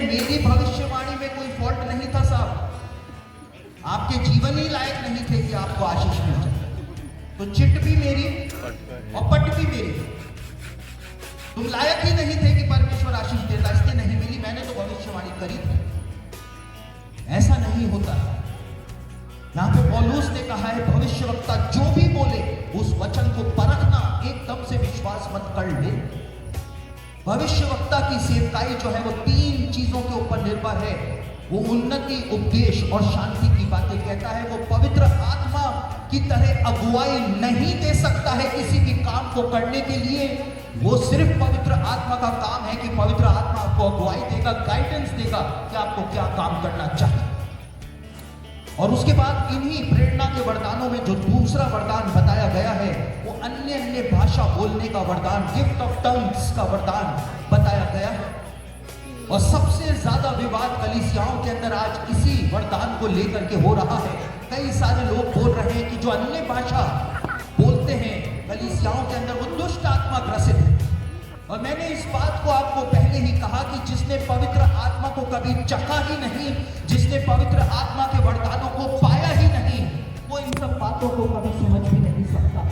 मेरी भविष्यवाणी में कोई फॉल्ट नहीं था साहब, आपके जीवन ही लायक नहीं थे कि आपको आशीष मिल जाए। तो चिट भी मेरी और पट भी मेरी, तुम लायक ही नहीं थे कि परमेश्वर आशीष देता, इसलिए नहीं मिली, मैंने तो भविष्यवाणी करी थी। ऐसा नहीं होता। यहां पे पौलुस ने कहा है भविष्यवक्ता जो भी बोले उस वचन को परखना, एकदम से विश्वास मत कर ले। भविष्यवक्ता की सेवकाई जो है वो 3 चीजों के ऊपर निर्भर है। वो उन्नति, उपदेश और शांति की बातें कहता है। वो पवित्र आत्मा की तरह अगुवाई नहीं दे सकता है किसी भी काम को करने के लिए। वो सिर्फ पवित्र आत्मा का काम है कि पवित्र आत्मा आपको अगुवाई देगा, गाइडेंस देगा कि आपको क्या काम करना चाहिए। और उसके बाद इन्हीं प्रेरणा के वरदानों में जो दूसरा वरदान बताया गया है वो अन्य भाषा बोलने का वरदान, गिफ्ट ऑफ टंग्स का वरदान बताया गया है। और सबसे ज्यादा विवाद कलीसियाओं के अंदर आज इसी वरदान को लेकर के हो रहा है। कई सारे लोग बोल रहे हैं कि जो अन्य भाषा बोलते हैं कलीसियाओं के अंदर वो दुष्ट आत्मा ग्रसित है। और मैंने इस बात को आपको पहले ही कहा कि जिसने पवित्र आत्मा को कभी चखा ही नहीं, जिसने पवित्र आत्मा के वरदानों को पाया ही नहीं, वो इन सब बातों को कभी समझ भी नहीं सकता।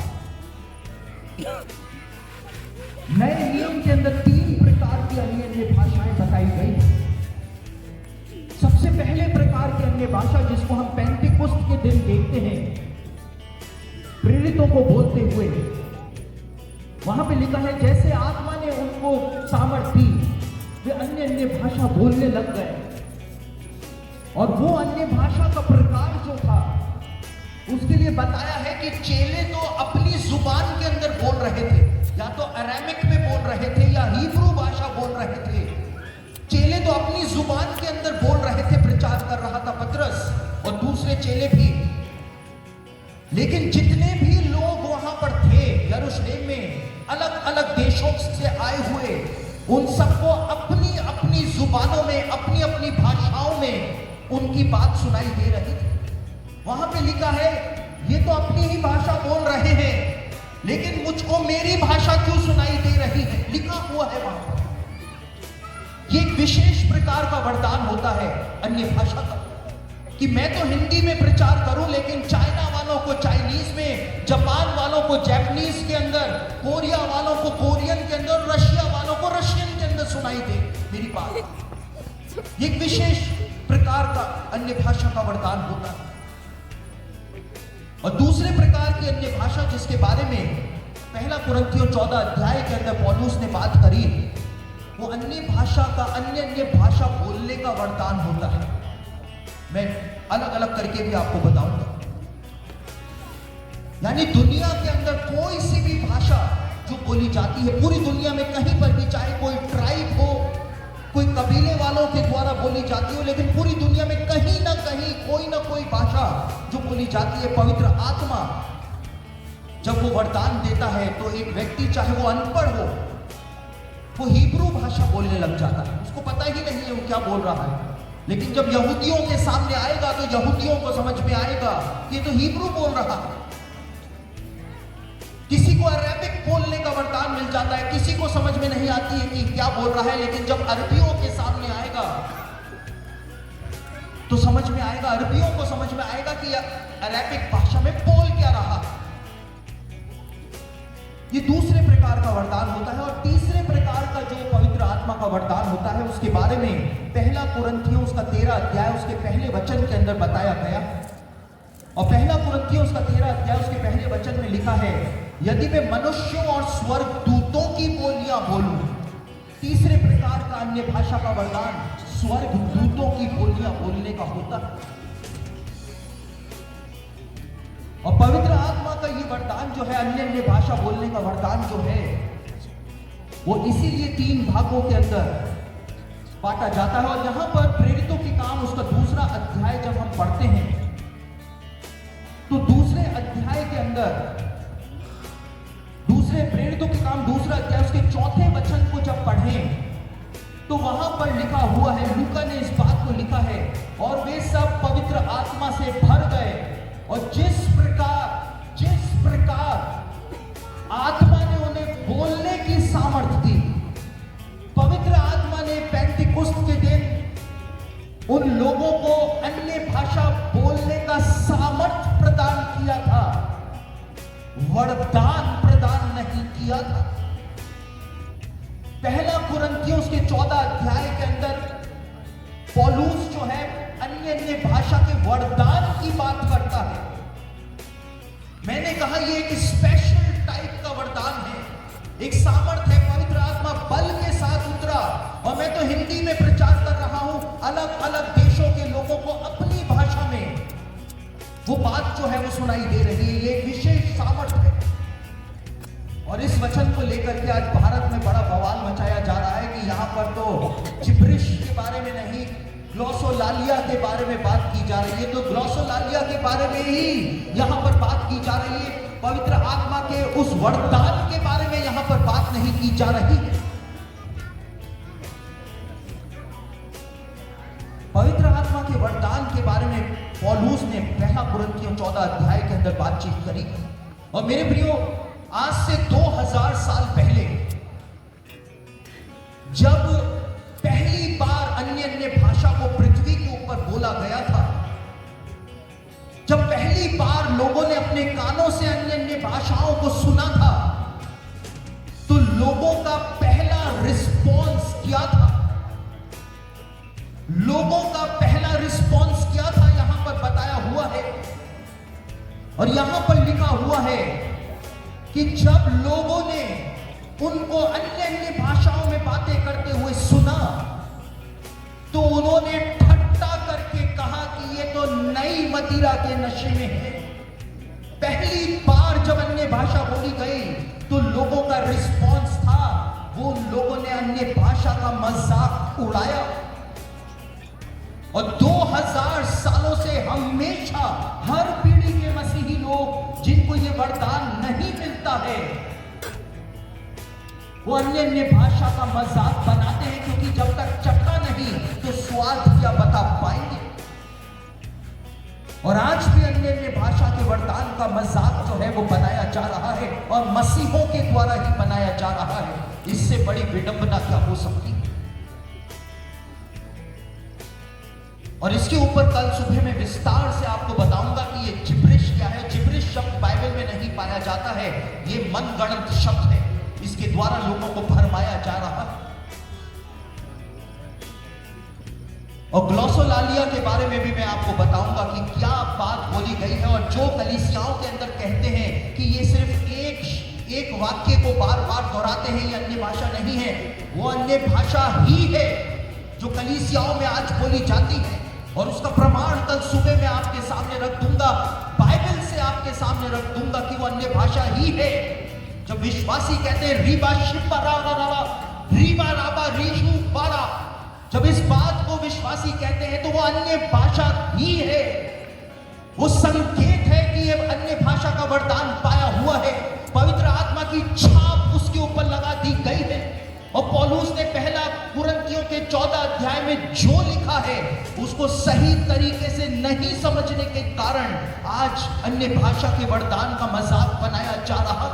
नए नियम के अंदर 3 प्रकार की अन्य भाषाएं बताई गई। सबसे पहले प्रकार की अन्य भाषा जिसको हम पेंटिकुस्त के दिन देखते हैं प्रेरितों को बोलते हुए, वहां पे लिखा है जैसे आत्मा ने उनको सामर्थ दी वे अन्य भाषा बोलने लग गए। और वो अन्य भाषा का प्रकार जो था उसके लिए बताया है कि चेले तो अपनी जुबान के अंदर बोल रहे थे, या तो अरामिक में बोल रहे थे या हिब्रू भाषा बोल रहे थे। चेले तो अपनी जुबान के अंदर बोल रहे थे, प्रचार कर रहा था पतरस और दूसरे चेले भी। लेकिन जितने भी लोग वहां पर थे यरूशलेम में, अलग अलग देशों से आए हुए, उन सबको अपनी अपनी जुबानों में, अपनी अपनी भाषाओं में उनकी बात सुनाई दे रही थी। वहां पे लिखा है ये तो अपनी ही भाषा बोल रहे हैं, लेकिन मुझको मेरी भाषा क्यों सुनाई दे रही है, लिखा हुआ है वहां पर। ये एक विशेष प्रकार का वरदान होता है अन्य भाषा का, कि मैं तो हिंदी में प्रचार करूं लेकिन चाइना वालों को चाइनीज में, जापान वालों को जापानीज के अंदर, कोरिया वालों को कोरियन के अंदर, रशिया वालों को रशियन के अंदर सुनाई दे मेरी बात। एक विशेष प्रकार का अन्य भाषा का वरदान होता है। और दूसरे प्रकार की अन्य भाषा जिसके बारे में पहला कुरिन्थियों 14 अध्याय के अंदर पौलुस ने बात करी, वो अन्य भाषा का अन्य भाषा बोलने का वरदान होता है। मैं अलग अलग करके भी आपको बताऊंगा। यानी दुनिया के अंदर कोई सी भी भाषा जो बोली जाती है पूरी दुनिया में कहीं पर भी, चाहे कोई ट्राइब हो, कोई कबीले वालों के द्वारा बोली जाती हो, लेकिन पूरी दुनिया में कहीं ना कहीं कोई ना कोई भाषा जो बोली जाती है, पवित्र आत्मा जब वो वरदान देता है तो एक व्यक्ति चाहे वो अनपढ़ हो, वो हिब्रू भाषा बोलने लग जाता है, उसको पता ही नहीं है वो क्या बोल रहा है। लेकिन जब यहूदियों के सामने आएगा तो यहूदियों को समझ में आएगा कि तो हिब्रू बोल रहा है। किसी को अरेबिक बोलने का वरदान मिल जाता है, किसी को समझ में नहीं आती है कि क्या बोल रहा है, लेकिन जब अरबियों के सामने आएगा तो समझ में आएगा, अरबियों को समझ में आएगा कि अरेबिक भाषा में बोल क्या रहा है। ये दूसरे प्रकार का वरदान होता है। और तीसरे प्रकार का जो पवित्र आत्मा का वरदान होता है उसके बारे में पहला कुरिन्थियों उसका 13 अध्याय उसके पहले वचन के अंदर बताया गया। और पहला कुरिन्थियों उसका 13 अध्याय उसके पहले वचन में लिखा है यदि मैं मनुष्यों और स्वर्ग दूतों की बोलियां बोलूं, तीसरे प्रकार का अन्य भाषा का वरदान स्वर्ग दूतों की बोलियां बोलने का होता है। और पवित्र आत्मा का ये वरदान जो है अन्य भाषा बोलने का वरदान जो है वो इसीलिए 3 भागों के अंदर बांटा जाता है। और यहां पर प्रेरितों के काम उसका दूसरा अध्याय जब हम पढ़ते हैं तो दूसरे अध्याय के अंदर, दूसरे प्रेरितों के काम दूसरा अध्याय उसके 4थे वचन को जब पढ़ें तो वहां पर लिखा हुआ है, लूका ने इस बात को लिखा है, और वे सब पवित्र आत्मा से भर गए और जिस प्रकार आत्मा ने उन्हें बोलने की सामर्थ दी, पवित्र आत्मा ने पेंटिकुस्त के दिन उन लोगों को अन्य भाषा बोलने का सामर्थ्य प्रदान किया था, वरदान प्रदान नहीं किया था। पहला कुरिन्थियों के 14 अध्याय के अंदर पौलुस जो है अन्य भाषा के वरदान की बात करता है। मैंने कहा यह एक स्पेशल टाइप का वरदान है, एक सामर्थ्य है। पवित्र आत्मा बल के साथ उतरा, और मैं तो हिंदी में प्रचार कर रहा हूं, अलग अलग देशों के लोगों को अपनी भाषा में वो बात जो है वो सुनाई दे रही है। ये एक विशेष सामर्थ्य है। और इस वचन को लेकर के आज भारत में बड़ा बवाल मचाया जा रहा है कि यहां पर तो जिब्रिश के बारे में नहीं, ग्लोसोलालिया के बारे में बात की जा रही है। तो ग्लोसोलालिया के बारे में ही यहां पर बात की जा रही है, पवित्र आत्मा के उस वरदान के बारे में यहां पर बात नहीं की जा रही है। पवित्र आत्मा के वरदान के बारे में पौलुस ने पहला कुरिन्थियों 14 अध्याय के अंदर बातचीत करी। और मेरे प्रियो, आज से 2000 साल पहले जब पहली बार अन्य भाषा को पृथ्वी के ऊपर बोला गया था, जब पहली बार लोगों ने अपने कानों से अन्य भाषाओं को सुना था, तो लोगों का पहला रिस्पॉन्स क्या था? लोगों का पहला रिस्पॉन्स क्या था? यहां पर बताया हुआ है और यहां पर लिखा हुआ है कि जब लोगों ने उनको अन्य भाषाओं में बातें करते हुए सुना, तो उन्होंने ठट्ठा करके कहा कि ये तो नई मदिरा के नशे में है। पहली बार जब अन्य भाषा बोली गई तो लोगों का रिस्पॉन्स था, वो लोगों ने अन्य भाषा का मजाक उड़ाया। और 2000 सालों से हमेशा हर पीढ़ी के मसीही लोग जिनको ये वरदान नहीं मिलता है, वो अन्य भाषा का मजाक बनाते हैं, क्योंकि जब तक चखा नहीं तो स्वाद क्या बता पाएंगे। और आज भी अन्य भाषा के वरदान का मजाक जो है वो बनाया जा रहा है, और मसीहों के द्वारा ही बनाया जा रहा है। इससे बड़ी विडंबना क्या हो सकती है? और इसके ऊपर कल सुबह में विस्तार से आपको बताऊंगा कि ये जिब्रिश क्या है। जिब्रिश शब्द बाइबल में नहीं पाया जाता है, ये मनगढ़ंत शब्द है, इसके द्वारा लोगों को भरमाया जा रहा है। और ग्लोसोलालिया के बारे में भी मैं आपको बताऊंगा कि क्या बात बोली गई है। और जो कलीसियाओं के अंदर कहते हैं कि ये सिर्फ एक वाक्य को बार बार दोहराते हैं, ये अन्य भाषा नहीं है, वो अन्य भाषा ही है जो कलीसियाओं में आज बोली जाती है। और उसका प्रमाण कल सुबह मैं आपके सामने रख दूंगा, बाइबल से आपके सामने रख दूंगा कि वो अन्य भाषा ही है। जब विश्वासी कहते हैं रीबा शिपा रा रीबा राबा रीशु बारा, जब इस बात को विश्वासी कहते हैं तो वो अन्य भाषा ही है। वो संकेत है कि ये अन्य भाषा का वरदान पाया हुआ है, पवित्र आत्मा की छाप उसके ऊपर लगा दी गई है। और पौलुस ने पहला कुरिन्थियों के 14 अध्याय में जो लिखा है उसको सही तरीके से नहीं समझने के कारण आज अन्य भाषा के वरदान का मजाक बनाया जा रहा।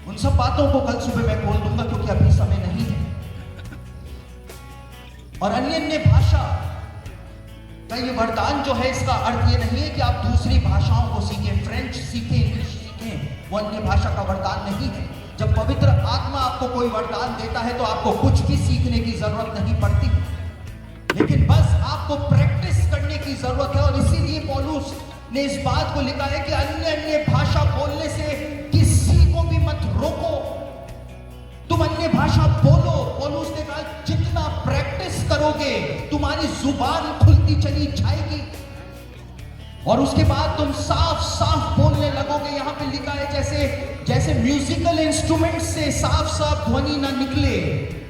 उन सब बातों को कल सुबह मैं खोल दूंगा, क्योंकि अभी समय नहीं है। और अन्य भाषा का ये वरदान जो है, इसका अर्थ ये नहीं है कि आप दूसरी भाषाओं को सीखें, फ्रेंच सीखें, इंग्लिश सीखें, वो अन्य भाषा का वरदान नहीं है। जब पवित्र आत्मा आपको कोई वरदान देता है तो आपको कुछ भी सीखने की जरूरत नहीं पड़ती, लेकिन बस आपको प्रैक्टिस करने की जरूरत है। और इसीलिए पौलुस ने इस बात को लिखा है कि अन्य भाषा बोलने से किसी को भी मत रोको, तुम अन्य भाषा बोलो। पौलुस ने कहा जितना प्रैक्टिस करोगे तुम्हारी जुबान खुलती चली जाएगी, और उसके बाद तुम साफ साफ बोलने लगोगे। यहां पे लिखा है जैसे म्यूजिकल इंस्ट्रूमेंट से साफ साफ ध्वनि ना निकले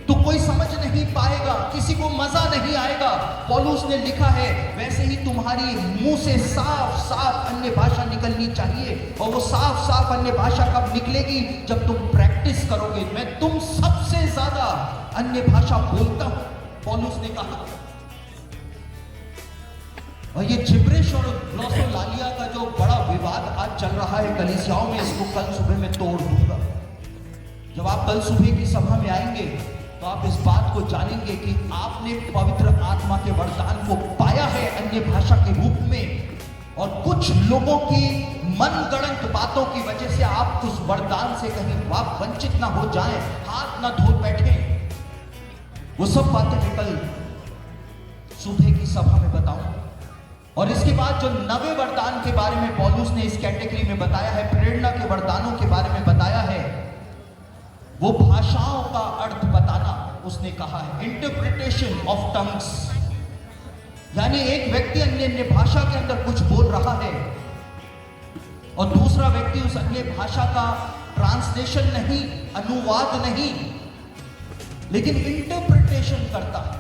तो कोई समझ नहीं पाएगा, किसी को मजा नहीं आएगा। पौलुस ने लिखा है वैसे ही तुम्हारी मुंह से साफ साफ अन्य भाषा निकलनी चाहिए। और वो साफ साफ अन्य भाषा कब निकलेगी? जब तुम प्रैक्टिस करोगे। मैं तुम सबसे ज्यादा अन्य भाषा बोलता हूं, पौलुस ने कहा। और ये जिब्रिश और ग्लोसोलालिया का जो बड़ा विवाद आज चल रहा है कलीसियाओं में, इसको कल सुबह में तोड़ दूंगा। जब आप कल सुबह की सभा में आएंगे तो आप इस बात को जानेंगे कि आपने पवित्र आत्मा के वरदान को पाया है अन्य भाषा के रूप में, और कुछ लोगों की मनगढ़ंत बातों की वजह से आप उस वरदान से कहीं आप वंचित ना हो जाएं, हाथ ना धो बैठे। वो सब बातें मैं कल सुबह की सभा में बताऊंगा। और इसके बाद जो नवे वरदान के बारे में पौलुस ने इस कैटेगरी में बताया है, प्रेरणा के वरदानों के बारे में बताया है, वो भाषाओं का अर्थ बताना उसने कहा है, इंटरप्रिटेशन ऑफ टंग्स। यानी एक व्यक्ति अन्य अन्य भाषा के अंदर कुछ बोल रहा है और दूसरा व्यक्ति उस अन्य भाषा का ट्रांसलेशन नहीं, अनुवाद नहीं, लेकिन इंटरप्रिटेशन करता है।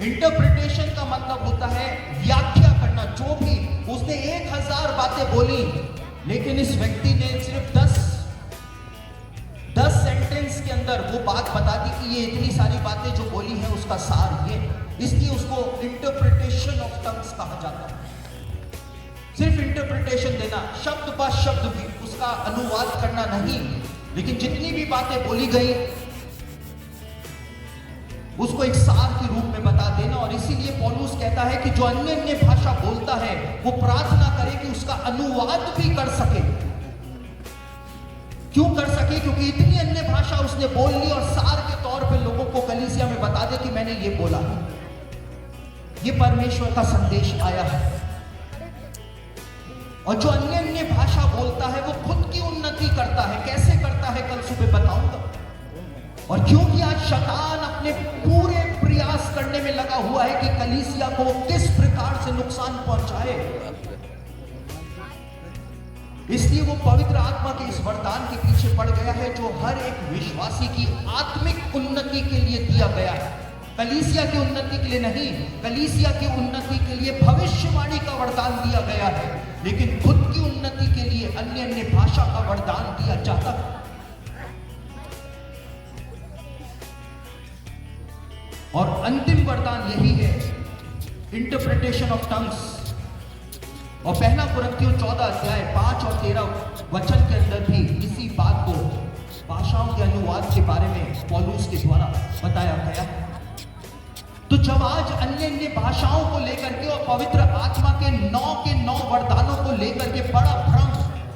इंटरप्रिटेशन का मतलब होता है व्याख्या करना। जो भी उसने 1000 बातें बोली, लेकिन इस व्यक्ति ने सिर्फ 10 सेंटेंस के अंदर वो बात बता दी कि ये इतनी सारी बातें जो बोली है उसका सार ये, इसलिए उसको इंटरप्रिटेशन ऑफ टंग्स कहा जाता है। सिर्फ इंटरप्रिटेशन देना, शब्द ब शब्द भी उसका अनुवाद करना नहीं, लेकिन जितनी भी बातें बोली गई उसको एक सार के रूप में बता देना। और इसीलिए पौलुस कहता है कि जो अन्य अन्य भाषा बोलता है वो प्रार्थना करे कि उसका अनुवाद भी कर सके। क्यों कर सके? क्योंकि इतनी अन्य भाषा उसने बोल ली और सार के तौर पे लोगों को कलीसिया में बता दे कि मैंने ये बोला है, ये परमेश्वर का संदेश आया है। और जो अन्य अन्य भाषा बोलता है वो खुद की उन्नति करता है। कैसे करता है कल सुबह बताऊंगा। और क्योंकि आज शैतान अपने पूरे प्रयास करने में लगा हुआ है कि कलीसिया को किस प्रकार से नुकसान पहुंचाए, इसलिए वो पवित्र आत्मा के इस वरदान के पीछे पड़ गया है जो हर एक विश्वासी की आत्मिक उन्नति के लिए दिया गया है। कलीसिया की उन्नति के लिए नहीं, कलीसिया की उन्नति के लिए भविष्यवाणी का वरदान दिया गया है, लेकिन खुद की उन्नति के लिए अन्य अन्य भाषा का वरदान दिया जाता है। और अंतिम वरदान यही है, इंटरप्रिटेशन ऑफ टंग्स। और पहला कुरिन्थियों 14 अध्याय 5 और 13 वचन के अंदर भी इसी बात को, भाषाओं के अनुवाद के बारे में पौलुस के द्वारा बताया गया है। तो जब आज अन्य अन्य भाषाओं को लेकर के और पवित्र आत्मा के 9 वरदानों को लेकर के बड़ा भ्रम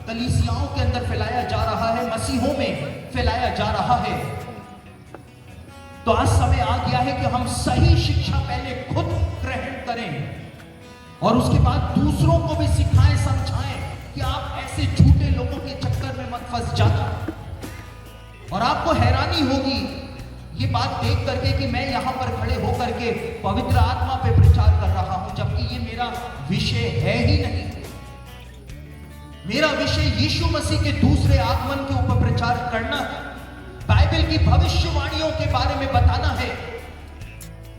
कलीसियाओं के अंदर फैलाया जा रहा है, मसीहों में फैलाया जा रहा है, तो आज समय आ गया है कि हम सही शिक्षा पहले खुद ग्रहण करें और उसके बाद दूसरों को भी सिखाएं, समझाएं कि आप ऐसे झूठे लोगों के चक्कर में मत फंस जाना। और आपको हैरानी होगी ये बात देख करके कि मैं यहां पर खड़े होकर के पवित्र आत्मा पे प्रचार कर रहा हूं, जबकि ये मेरा विषय है ही नहीं। मेरा विषय यीशु मसीह के दूसरे आगमन के ऊपर प्रचार करना, बाइबल की भविष्यवाणियों के बारे में बताना है।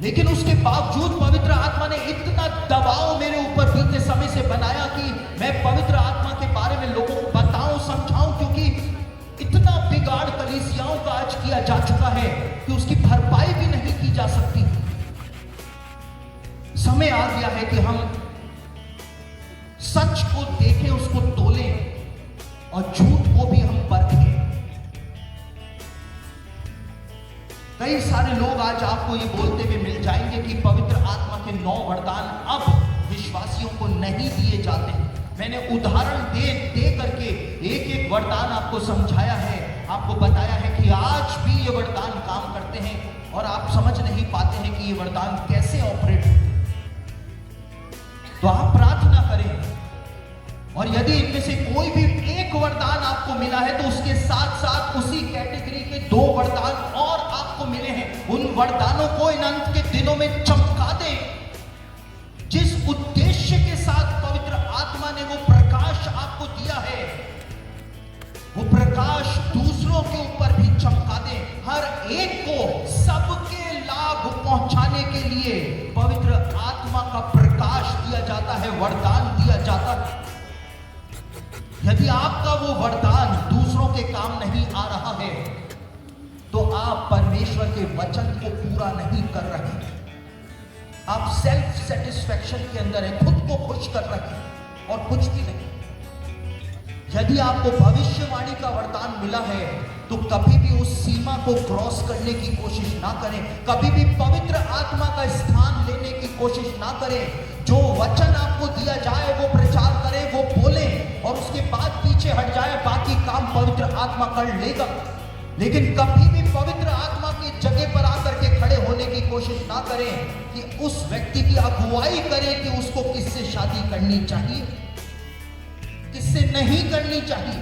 लेकिन उसके बावजूद पवित्र आत्मा ने इतना दबाव मेरे ऊपर बीते समय से बनाया कि मैं पवित्र आत्मा के बारे में लोगों को बताऊं, समझाऊं, क्योंकि इतना बिगाड़ कलीसियाओं का आज किया जा चुका है कि उसकी भरपाई भी नहीं की जा सकती। समय आ गया है कि हम सच को देखें, उसको तोलें और झूठ को भी हम परखें। कई सारे लोग आज आपको ये बोलते हुए मिल जाएंगे कि पवित्र आत्मा के 9 वरदान अब विश्वासियों को नहीं दिए जाते। मैंने उदाहरण दे करके एक वरदान आपको समझाया है, आपको बताया है कि आज भी ये वरदान काम करते हैं और आप समझ नहीं पाते हैं कि ये वरदान कैसे ऑपरेट होते। तो आप प्रार्थना करें, और यदि इनमें से कोई भी एक वरदान आपको मिला है तो उसके साथ साथ उसी कैटेगरी के 2 वरदान और आपको मिले हैं। उन वरदानों को इन अंत के दिनों में चमका दें। जिस उद्देश्य के साथ पवित्र आत्मा ने वो प्रकाश आपको दिया है, वो प्रकाश दूसरों के ऊपर भी चमका दें। हर एक को सबके लाभ पहुंचाने के लिए पवित्र आत्मा का प्रकाश दिया जाता है, वरदान दिया जाता है। यदि आपका वो वरदान दूसरों के काम नहीं आ रहा है तो आप परमेश्वर के वचन को पूरा नहीं कर रहे। आप सेल्फ सेटिस्फैक्शन के अंदर है, खुद को खुश कर रहे हैं और कुछ भी नहीं। यदि आपको भविष्यवाणी का वरदान मिला है तो कभी भी उस सीमा को क्रॉस करने की कोशिश ना करें, कभी भी पवित्र आत्मा का स्थान लेने की कोशिश ना करें। जो वचन आपको दिया जाए वो प्रचार करें, वो बोलें और उसके बाद पीछे हट जाए, बाकी काम पवित्र आत्मा कर लेगा। लेकिन कभी भी पवित्र आत्मा की जगह पर आकर के खड़े होने की कोशिश ना करें कि उस व्यक्ति की अगुवाई करें कि उसको किससे शादी करनी चाहिए, किससे नहीं करनी चाहिए,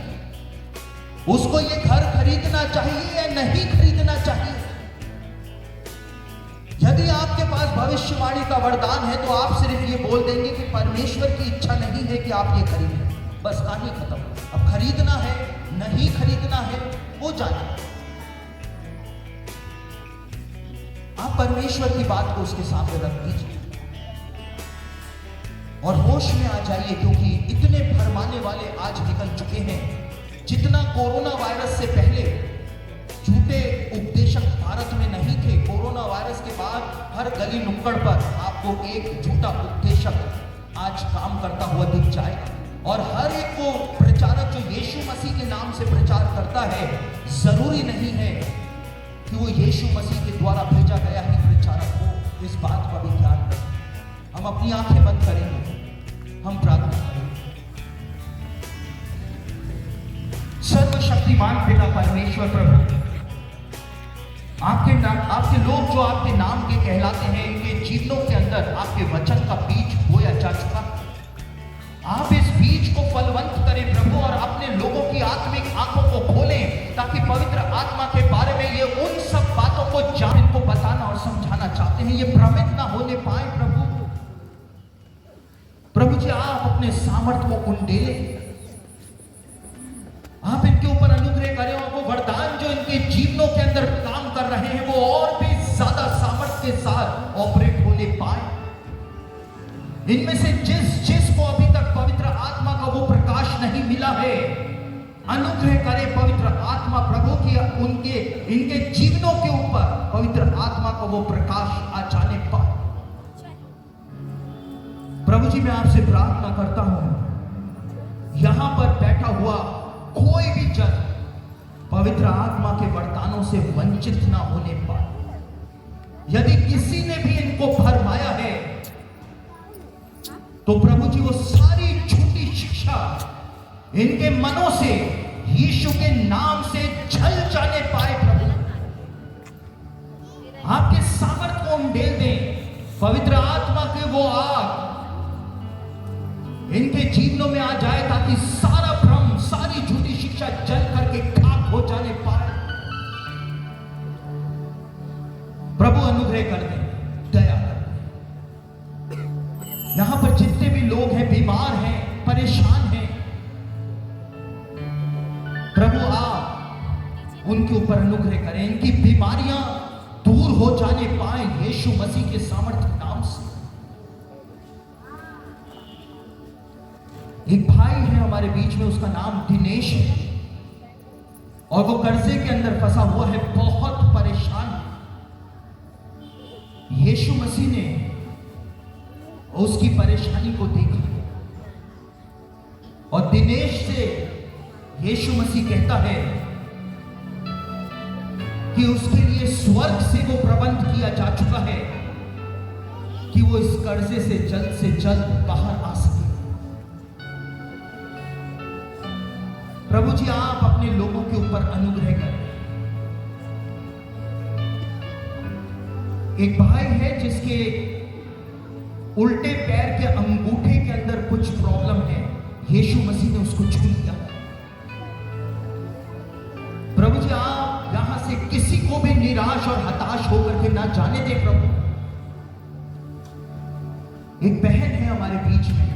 उसको ये घर खरीदना चाहिए या नहीं खरीदना चाहिए। यदि आपके पास भविष्यवाणी का वरदान है तो आप सिर्फ ये बोल देंगे कि परमेश्वर की इच्छा नहीं है कि आप ये खरीदें, बस कहानी खत्म। अब खरीदना है नहीं खरीदना है वो जाने, आप परमेश्वर की बात को उसके सामने रख दीजिए और होश में आ जाइए, क्योंकि इतने भरमाने वाले आज निकल चुके हैं। जितना कोरोना वायरस से पहले झूठे उपदेशक भारत में नहीं थे, कोरोना वायरस के बाद हर गली नुक्कड़ पर आपको एक झूठा उपदेशक आज काम करता हुआ दिख जाएगा। और हर एक को प्रचारक जो यीशु मसीह के नाम से प्रचार करता है, जरूरी नहीं है कि वो यीशु मसीह के द्वारा भेजा गया ही प्रचारक हो। इस बात का भी ध्यान रखें। हम अपनी आंखें बंद करेंगे, हम प्रार्थना करेंगे। सर्वशक्तिमान पिता परमेश्वर प्रभु, आपके लोग जो आपके नाम के कहलाते हैं, इनके जीवनों के अंदर आपके वचन का बीज बोया जा चुका। आप इस बीज को फलवंत करें प्रभु, और अपने लोगों की आत्मिक आंखों को खोलें, ताकि पवित्र आत्मा के बारे में ये उन सब बातों को जान, इनको बताना और समझाना चाहते हैं, ये भ्रमित ना होने पाए प्रभु। प्रभु जी, आप अपने सामर्थ्य को उंडेलें, आप इनके ऊपर अनुग्रह करें और वो वरदान जो इनके जीवनों के अंदर काम कर रहे हैं वो और भी ज्यादा सामर्थ्य के साथ ऑपरेट होने पाए। इनमें से जिस को अभी तक पवित्र आत्मा का वो प्रकाश नहीं मिला है, अनुग्रह करें पवित्र आत्मा प्रभु की इनके जीवनों के ऊपर पवित्र आत्मा का वो प्रकाश आ जाने पाए। प्रभु जी, मैं आपसे प्रार्थना करता हूं, यहां पर बैठा हुआ कोई भी जन पवित्र आत्मा के वरदानों से वंचित ना होने पाए। यदि किसी ने भी इनको भरमाया है तो प्रभु जी वो सारी झूठी शिक्षा इनके मनों से यीशु के नाम से जल जाने पाए। प्रभु आपके सामर्थ को उंडेल दें, पवित्र आत्मा के वो आग इनके जीवनों में आ जाए, ताकि सारा भ्रम, सारी झूठी शिक्षा जल करके खाक हो जाने पाए। प्रभु अनुग्रह कर दें, दया कर दें। यहां पर जितने भी लोग हैं, बीमार हैं, परेशान हैं, प्रभु आप उनके ऊपर अनुग्रह करें, इनकी बीमारियां दूर हो जाने पाए यीशु मसीह के सामर्थ्य नाम से। एक भाई है हमारे बीच में, उसका नाम दिनेश है और वो कर्जे के अंदर फंसा हुआ है, बहुत परेशान। यीशु मसीह ने उसकी परेशानी को देखा और दिनेश से यीशु मसीह कहता है कि उसके लिए स्वर्ग से वो प्रबंध किया जा चुका है कि वो इस कर्जे से जल्द बाहर आ सके। प्रभु जी, आप अपने लोगों के ऊपर अनुग्रह करें। एक भाई है जिसके उल्टे पैर के अंगूठे के अंदर कुछ प्रॉब्लम है, यीशु मसीह ने उसको छू लिया। प्रभु जी, आप यहां से किसी को भी निराश और हताश होकर के ना जाने दें। प्रभु, एक बहन है हमारे बीच में,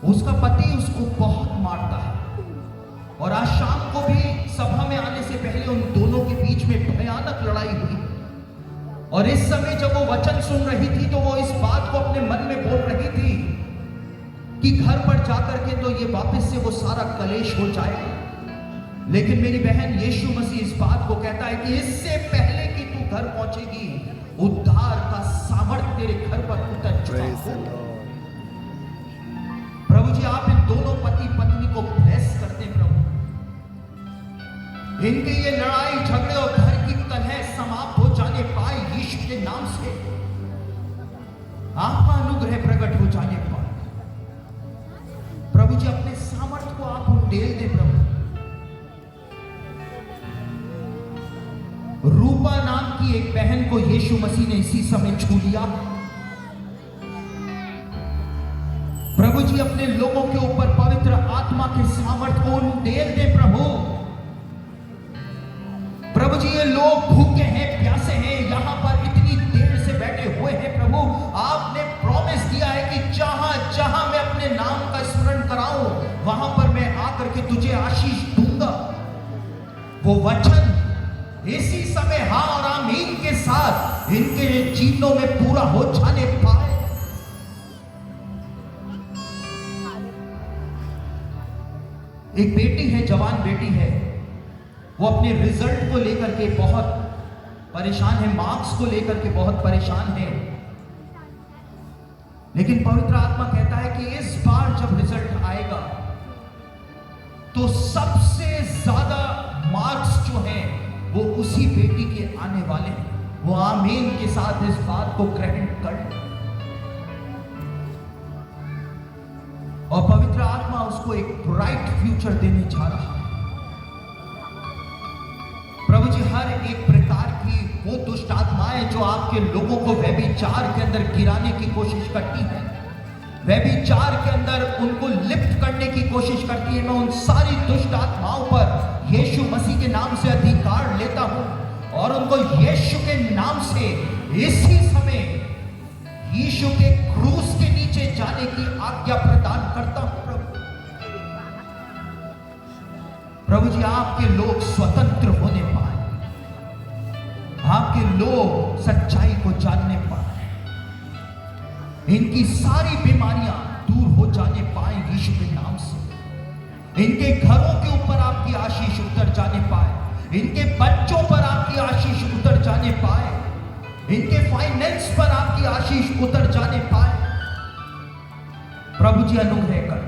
उसका पति उसको बहुत मारता है और आज शाम को भी सभा में आने से पहले उन दोनों के बीच में भयानक लड़ाई हुई। और इस समय जब वो वचन सुन रही थी तो वो इस बात को अपने मन में बोल रही थी कि घर पर जाकर के तो ये वापस से वो सारा कलेश हो जाएगा। लेकिन मेरी बहन, यीशु मसीह इस बात को कहता है कि इससे पहले कि तू घर पहुंचेगी, उद्धार का सामर्थ्य तेरे घर पर उतर चुका है। प्रभु जी, आप इन दोनों पति पत्नी को ब्लेस करते हैं प्रभु। इनके ये लड़ाई झगड़े और घर की कलह समाप्त हो जाने पाए यीशु के नाम से। आपका अनुग्रह प्रकट हो जाने पाए। प्रभु जी अपने सामर्थ्य को आप उंडेल दे प्रभु। रूपा नाम की एक बहन को यीशु मसीह ने इसी समय छू लिया। प्रभु जी अपने लोगों के ऊपर पवित्र आत्मा के सामर्थ्य को उंडेल दे प्रभु। प्रभु जी ये लोग भूखे हैं, प्यासे हैं, यहां पर इतनी देर से बैठे हुए हैं प्रभु। आपने प्रॉमिस दिया है कि जहां जहां मैं अपने नाम का स्मरण कराऊं वहां पर मैं आकर के तुझे आशीष दूंगा। वो वचन इसी समय हाँ और आमीन के साथ इनके जीवनों में पूरा हो जाने पाए। एक बेटी है, जवान बेटी है, वो अपने रिजल्ट को लेकर के बहुत परेशान है, मार्क्स को लेकर के बहुत परेशान है। लेकिन पवित्र आत्मा कहता है कि इस बार जब रिजल्ट आएगा तो सबसे ज्यादा मार्क्स जो हैं वो उसी बेटी के आने वाले हैं। वो आमीन के साथ इस बात को ग्रहण कर ले। और पवित्र आत्मा उसको एक ब्राइट फ्यूचर देने जा रहा है। प्रभु जी हर एक प्रकार की वो दुष्ट आत्माएं जो आपके लोगों को व्यभिचार के अंदर गिराने की कोशिश करती हैं, व्यभिचार के अंदर उनको लिप्त करने की कोशिश करती है, मैं उन सारी दुष्ट आत्माओं पर यीशु मसीह के नाम से अधिकार लेता हूं और उनको यीशु के नाम से इसी समय यीशु के क्रूस के नीचे जाने की आज्ञा प्रदान करता हूं। प्रभु जी आपके लोग स्वतंत्र होने पाए, आपके लोग सच्चाई को जानने पाए, इनकी सारी बीमारियां दूर हो जाने पाए यीशु के नाम से। इनके घरों के ऊपर आपकी आशीष उतर जाने पाए, इनके बच्चों पर आपकी आशीष उतर जाने पाए, इनके फाइनेंस पर आपकी आशीष उतर जाने पाए। प्रभु जी अनुग्रह कर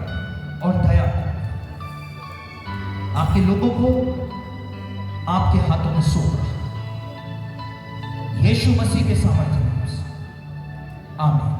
और दया कर, आपके लोगों को आपके हाथों में सौंप रहा, यीशु मसीह के सामर्थ्य नाम से आमीन।